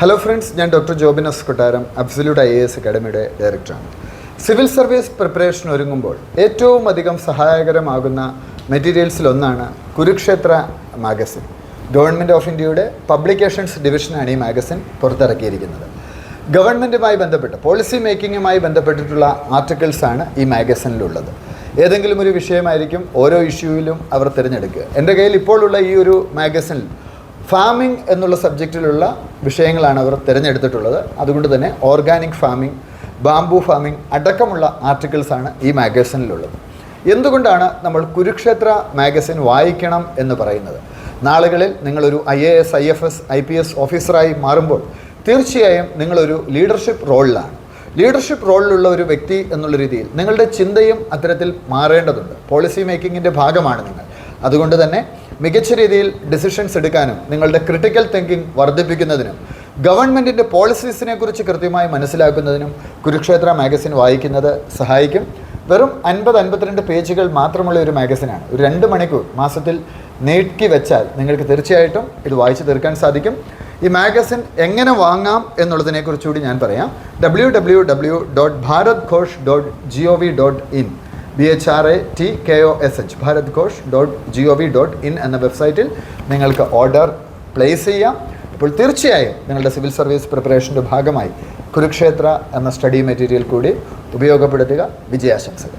Hello friends, ഞാൻ doctor Jobinas കൊട്ടാരം, absolute IAS അക്കാഡമിയുടെ ഡയറക്ടറാണ്. സിവിൽ സർവീസ് പ്രിപ്പറേഷൻ ഒരുങ്ങുമ്പോൾ ഏറ്റവും അധികം സഹായകരമാകുന്ന മെറ്റീരിയൽസിലൊന്നാണ് കുരുക്ഷേത്ര മാഗസിൻ. ഗവൺമെൻറ് ഓഫ് ഇന്ത്യയുടെ പബ്ലിക്കേഷൻസ് ഡിവിഷനാണ് ഈ മാഗസിൻ പുറത്തിറക്കിയിരിക്കുന്നത്. ഗവൺമെൻറ്റുമായി ബന്ധപ്പെട്ട് പോളിസി മേക്കിങ്ങുമായി ബന്ധപ്പെട്ടിട്ടുള്ള ആർട്ടിക്കിൾസാണ് ഈ മാഗസിനിലുള്ളത്. ഏതെങ്കിലും ഒരു വിഷയമായിരിക്കും ഓരോ ഇഷ്യൂവിലും അവർ തിരഞ്ഞെടുക്കുക. എൻ്റെ കയ്യിൽ ഇപ്പോഴുള്ള ഈ ഒരു മാഗസിനിൽ ഫാമിംഗ് എന്നുള്ള സബ്ജക്റ്റിലുള്ള വിഷയങ്ങളാണ് അവർ തിരഞ്ഞെടുത്തിട്ടുള്ളത്. അതുകൊണ്ട് തന്നെ ഓർഗാനിക് ഫാമിംഗ്, ബാംബു ഫാമിംഗ് അടക്കമുള്ള ആർട്ടിക്കിൾസാണ് ഈ മാഗസിനിലുള്ളത്. എന്തുകൊണ്ടാണ് നമ്മൾ കുരുക്ഷേത്ര മാഗസിൻ വായിക്കണം എന്ന് പറയുന്നത്? നാളുകളിൽ നിങ്ങളൊരു IAS, IFS, IPS ഓഫീസറായി മാറുമ്പോൾ തീർച്ചയായും നിങ്ങളൊരു ലീഡർഷിപ്പ് റോളിലാണ്. ലീഡർഷിപ്പ് റോളിലുള്ള ഒരു വ്യക്തി എന്നുള്ള രീതിയിൽ നിങ്ങളുടെ ചിന്തയും അത്തരത്തിൽ മാറേണ്ടതുണ്ട്. പോളിസി മേക്കിങ്ങിൻ്റെ ഭാഗമാണ് നിങ്ങൾ. അതുകൊണ്ട് തന്നെ മികച്ച രീതിയിൽ ഡിസിഷൻസ് എടുക്കാനും നിങ്ങളുടെ ക്രിട്ടിക്കൽ തിങ്കിങ് വർദ്ധിപ്പിക്കുന്നതിനും ഗവൺമെൻറ്റിൻ്റെ പോളിസീസിനെ കുറിച്ച് കൃത്യമായി മനസ്സിലാക്കുന്നതിനും കുരുക്ഷേത്ര മാഗസിൻ വായിക്കുന്നത് സഹായിക്കും. വെറും 50-52 പേജുകൾ മാത്രമുള്ള ഒരു മാഗസിനാണ്. ഒരു 2 മണിക്കൂർ മാസത്തിൽ നീട്ടി വെച്ചാൽ നിങ്ങൾക്ക് തീർച്ചയായിട്ടും ഇത് വായിച്ചു തീർക്കാൻ സാധിക്കും. ഈ മാഗസിൻ എങ്ങനെ വാങ്ങാം എന്നുള്ളതിനെക്കുറിച്ചുകൂടി ഞാൻ പറയാം. www.bharatghosh.gov.in BHRATKOSH bharatghosh.gov.in എന്ന വെബ്സൈറ്റിൽ നിങ്ങൾക്ക് ഓർഡർ പ്ലേസ് ചെയ്യാം. അപ്പോൾ തീർച്ചയായും നിങ്ങളുടെ സിവിൽ സർവീസ് പ്രിപ്പറേഷൻ്റെ ഭാഗമായി കുരുക്ഷേത്ര എന്ന സ്റ്റഡി മെറ്റീരിയൽ കൂടി ഉപയോഗപ്പെടുത്തുക. വിജയാശംസകൾ.